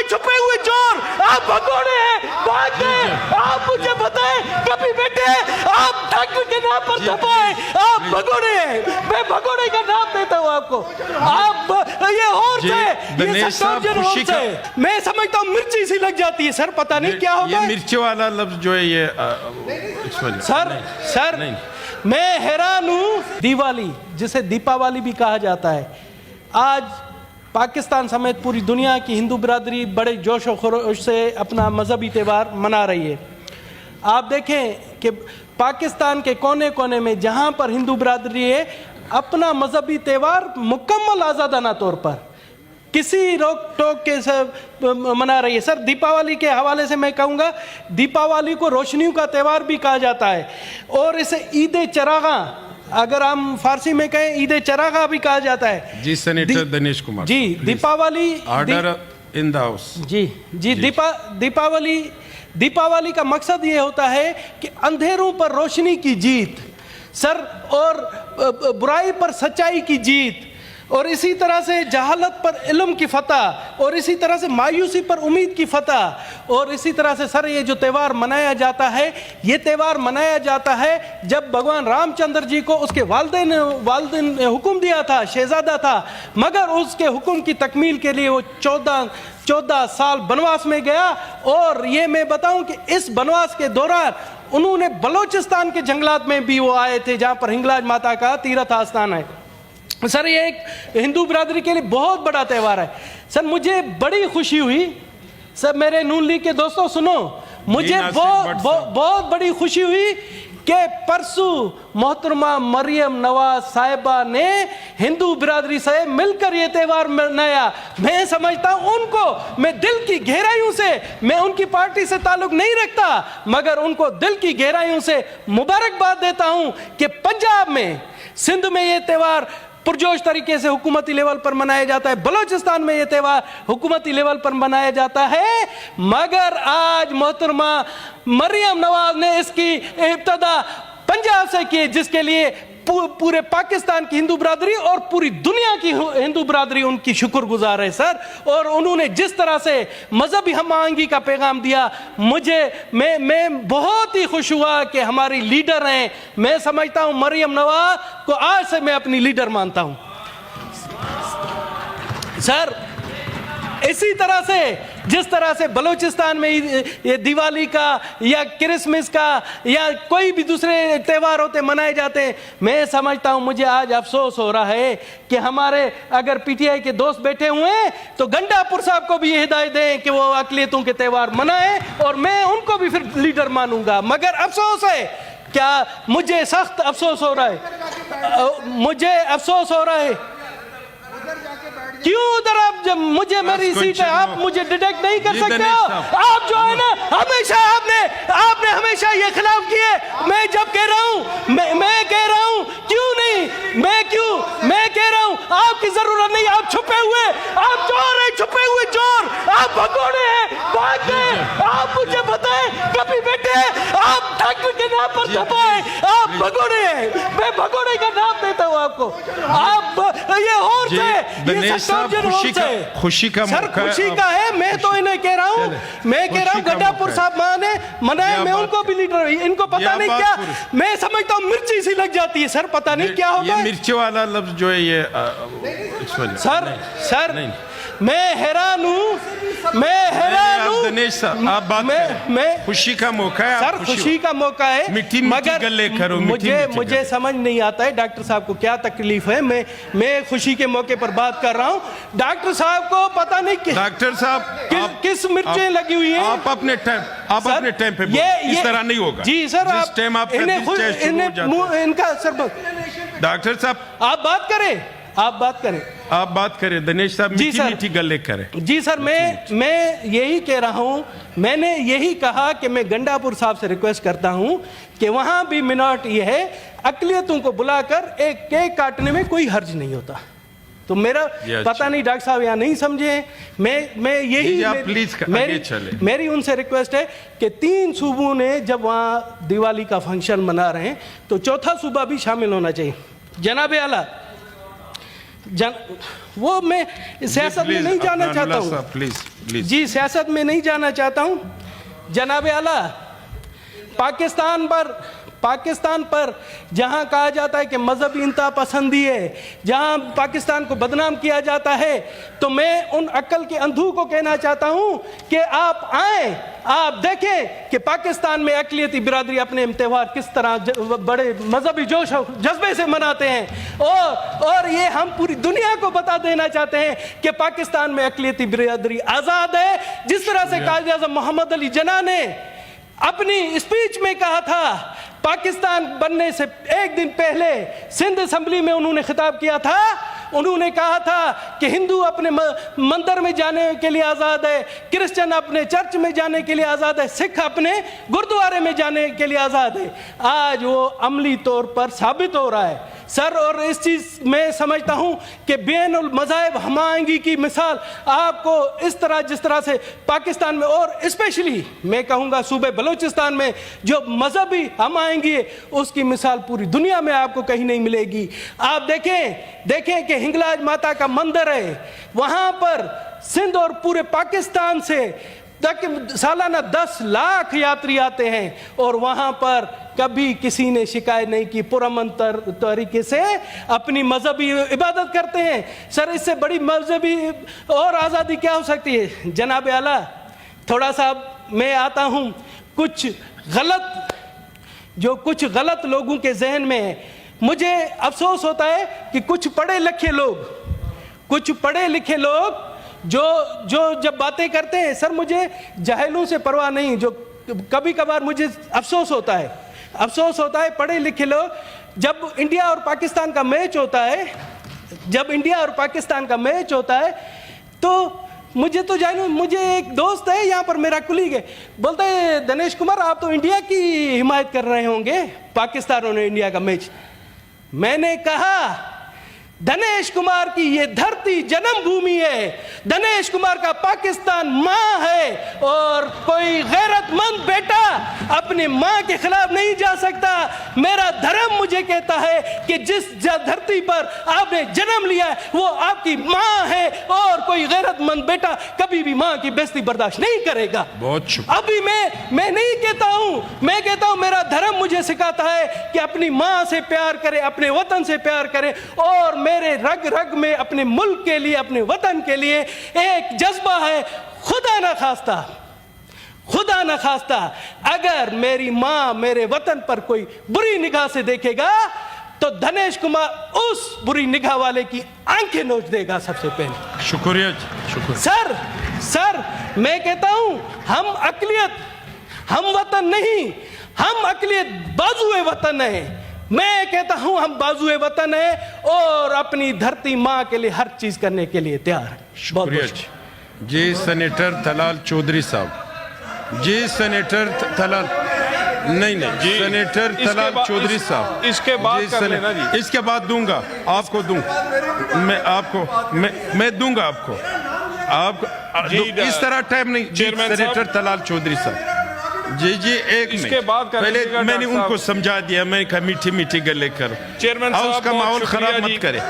छुपे हुए चोर, आप भगोड़े हैं, भाग गए। आप मुझे बताएं कभी बेटे आप डॉक्टर के नाम पर छुपाए, आप भगोड़े हैं। मैं भगोड़े का नाम देता हूँ आपको। आप ये और ये सटोजन और से मैं समझता हूँ मिर्ची सी लग जाती है सर, पता नहीं क्या होता है। मिर्ची वाला लफ्ज जो है ये सर मैं हैरान हूँ। दिवाली जिसे दीपावली भी कहा जाता है, आज पाकिस्तान समेत पूरी दुनिया की हिंदू बिरादरी बड़े जोश और खरोश से अपना मजहबी त्यौहार मना रही है। आप देखें कि पाकिस्तान के कोने कोने में जहाँ पर हिंदू बिरादरी है अपना मजहबी त्यौहार मुकम्मल आज़ादाना तौर पर किसी रोक टोक के सब मना रही है। सर दीपावली के हवाले से मैं कहूँगा, दीपावली को रोशनियों का त्यौहार भी कहा जाता है और इसे ईद चरागा, अगर हम फारसी में कहें ईद चरागा भी कहा जाता है। जी senator Dinesh Kumar ji, Deepawali order in the house. जी दीपावली का मकसद ये होता है कि अंधेरों पर रोशनी की जीत सर, और बुराई पर सच्चाई की जीत, और इसी तरह से जहालत पर इल्म की फतह, और इसी तरह से मायूसी पर उम्मीद की फतह। और इसी तरह से सर ये जो त्यौहार मनाया जाता है, ये त्यौहार मनाया जाता है जब भगवान रामचंद्र जी को उसके वालिदैन ने हुक्म दिया था, शहजादा था, मगर उसके हुक्म की तकमील के लिए वो 14 साल बनवास में गया। और ये मैं बताऊं कि इस बनवास के दौरान उन्होंने बलोचिस्तान के जंगलात में भी वो आए थे जहां पर हिंगलाज माता का तीर्थ आस्थान है। सर ये एक हिंदू बिरादरी के लिए बहुत बड़ा त्यौहार है। सर मुझे बड़ी खुशी हुई, सब मेरे नून लीग के दोस्तों सुनो, मुझे बहुत बड़ी खुशी हुई कि परसों मोहतरमा मरियम नवाज साहिबा ने हिंदू बिरादरी से मिलकर ये त्यौहार मनाया। मैं समझता हूं उनको, मैं दिल की गहराइयों से, मैं उनकी पार्टी से ताल्लुक नहीं रखता, मगर उनको दिल की गहराइयों से मुबारकबाद देता हूं कि पंजाब में, सिंध में ये त्यौहार पुरजोश तरीके से हुकूमती लेवल पर मनाया जाता है, बलोचिस्तान में यह त्यौहार हुकूमती लेवल पर मनाया जाता है, मगर आज मोहतरमा मरियम नवाज ने इसकी इब्तिदा पंजाब से की, जिसके लिए पूरे पाकिस्तान की हिंदू बिरादरी और पूरी दुनिया की हिंदू बिरादरी उनकी शुक्रगुजार है सर। और उन्होंने जिस तरह से मजहबी हम आहंगी का पैगाम दिया, मैं बहुत ही खुश हुआ कि हमारी लीडर हैं। मैं समझता हूं मरियम नवाज को आज से मैं अपनी लीडर मानता हूं सर। इसी तरह से जिस तरह से बलूचिस्तान में ये दिवाली का या क्रिसमस का या कोई भी दूसरे त्यौहार होते मनाए जाते हैं, मैं समझता हूं मुझे आज अफसोस हो रहा है कि हमारे अगर पीटीआई के दोस्त बैठे हुए हैं तो गंडापुर साहब को भी ये हिदायत दें कि वो अकलियतों के त्यौहार मनाएं और मैं उनको भी फिर लीडर मानूंगा। मगर अफसोस है, क्या मुझे सख्त अफसोस हो रहा है, मुझे अफसोस हो रहा है। क्यों उधर आप, जब मुझे मेरी सीट है आप मुझे डिटेक्ट नहीं कर सकते हो। आप जो है ना हमेशा आपने हमेशा ये खिलाफ किए। मैं जब कह रहा हूं, मैं कह रहा हूं, क्यों नहीं, मैं कह रहा हूं आपकी जरूरत नहीं, आप छुपे हुए, आप चोर हैं, छुपे हुए चोर, आप भगोड़े हैं, भाग गए। आप मुझे बताएं कभी बेटे आप डॉक्टर के नाम पर छुपाए, आप भगोड़े हैं, मैं भगोड़े का नाम देता हूं आपको। आप ये और खुशी का सर खुशी का है। मैं तो इन्हें कह रहा हूँ, मैं कह रहा हूँ गड्डापुर साहब मनाए, मैं उनको भी लीडर, इनको पता नहीं क्या, मैं समझता हूँ मिर्ची सी लग जाती है सर, पता नहीं क्या होता है। मिर्ची वाला लफ्ज जो है ये सर मैं हैरान हूँ, दिनेश साहब आप बात करें, खुशी का मौका है सर, खुशी का मौका है, मगर गले करो, मुझे समझ नहीं आता है डॉक्टर साहब को क्या तकलीफ है। मैं खुशी के मौके पर बात कर रहा हूँ, डॉक्टर साहब को पता नहीं डॉक्टर साहब किस मिर्चें लगी हुई हैं। आप अपने टाइम पे इस तरह नहीं होगा जी सर। जिस टाइम आप इनका सर, डॉक्टर साहब आप बात करें दिनेश साहब, मीठी गले करें। जी सर, मैं यही कह रहा हूं, मैंने यही कहा कि मैं गंडापुर साहब से रिक्वेस्ट करता हूं कि वहां भी मिनॉरिटी है, अकलियतों को बुलाकर एक केक काटने में कोई हर्ज नहीं होता। तो मेरा पता नहीं डॉक्टर साहब यहाँ नहीं समझे, मैं यही मेरी उनसे रिक्वेस्ट है कि 3 सूबों ने जब वहाँ दिवाली का फंक्शन मना रहे हैं तो चौथा सूबा भी शामिल होना चाहिए। जनाब आला, वो मैं सियासत में नहीं जाना चाहता हूँ। प्लीज प्लीज जी, सियासत में नहीं जाना चाहता हूँ। जनाब आला, पाकिस्तान पर जहां कहा जाता है कि मजहबी इंतहा पसंदी है, जहां पाकिस्तान को बदनाम किया जाता है, तो मैं उन अक्ल के अंधों को कहना चाहता हूं कि आप आए, आप देखें कि पाकिस्तान में अक़लियती बिरादरी अपने त्योहार किस तरह बड़े मजहबी जोश और जज्बे से मनाते हैं। और ये हम पूरी दुनिया को बता देना चाहते हैं कि पाकिस्तान में अक़लियती बिरादरी आज़ाद है। जिस तरह से कायद आज़म मोहम्मद अली जिन्ना ने अपनी स्पीच में कहा था, पाकिस्तान बनने से एक दिन पहले सिंध असेंबली में उन्होंने खिताब किया था, उन्होंने कहा था कि हिंदू अपने मंदिर में जाने के लिए आज़ाद है, क्रिश्चियन अपने चर्च में जाने के लिए आज़ाद है, सिख अपने गुरुद्वारे में जाने के लिए आज़ाद है। आज वो अमली तौर पर साबित हो रहा है सर। और इस चीज़ में समझता हूँ कि बैनुल मज़ाहिब हमायंगी की मिसाल आपको इस तरह, जिस तरह से पाकिस्तान में और स्पेशली मैं कहूँगा सूबे बलूचिस्तान में जो मजहबी हमायंगी है, उसकी मिसाल पूरी दुनिया में आपको कहीं नहीं मिलेगी। आप देखें कि हिंगलाज माता का मंदिर है, वहाँ पर सिंध और पूरे पाकिस्तान से तक सालाना 10 लाख यात्री आते हैं और वहाँ पर कभी किसी ने शिकायत नहीं की, पुरअमन तरीके से अपनी मजहबी इबादत करते हैं। सर, इससे बड़ी मजहबी और आज़ादी क्या हो सकती है? जनाब आला, थोड़ा सा मैं आता हूँ कुछ गलत लोगों के जहन में है। मुझे अफसोस होता है कि कुछ पढ़े लिखे लोग जो जब बातें करते हैं, सर मुझे जाहिलों से परवाह नहीं, जो कभी कभार मुझे अफसोस होता है पढ़े लिखे लोग, जब इंडिया और पाकिस्तान का मैच होता है तो मुझे एक दोस्त है यहाँ पर, मेरा कुलीग है, बोलता है दिनेश कुमार आप तो इंडिया की हिमायत कर रहे होंगे, पाकिस्तान और इंडिया का मैच। मैंने कहा दिनेश कुमार की ये धरती जन्मभूमि है, दिनेश कुमार का पाकिस्तान माँ है और कोई गैरतमंद बेटा अपनी माँ के खिलाफ नहीं जा सकता। मेरा धर्म मुझे कहता है कि जिस धरती पर आपने जन्म लिया है वो आपकी माँ है और कोई गैरतमंद बेटा कभी भी माँ की बेइज्जती बर्दाश्त नहीं करेगा। बहुत शुक्रिया। अभी मैं नहीं कहता हूँ, मैं कहता हूँ मेरा धर्म मुझे सिखाता है कि अपनी माँ से प्यार करें, अपने वतन से प्यार करें, और मेरे रग रग में अपने मुल्क के लिए, अपने वतन के लिए एक जज्बा है। खुदा न खास्ता अगर मेरी माँ मेरे वतन पर कोई बुरी निगाह से देखेगा तो दिनेश कुमार उस बुरी निगाह वाले की आंखें नोच देगा सबसे पहले। शुक्रिया जी, सर मैं कहता हूं हम वतन नहीं, हम अक़लियत बाजुए वतन है। मैं कहता हूं हम बाजुए वतन है और अपनी धरती माँ के लिए हर चीज करने के लिए तैयार है। शुक्रिया जी। सेनेटर तलाल चौधरी साहब जी, सेनेटर तलाल चौधरी साहब, इसके बाद कर लेना जी। इसके बाद दूंगा आपको, मैं दूंगा आपको इस तरह टाइम नहीं। सेनेटर तलाल चौधरी साहब जी एक इसके बाद पहले मैंने उनको समझा दिया, मैं मीठी गले करो, चेयरमैन साहब उसका माहौल खराब मत करे।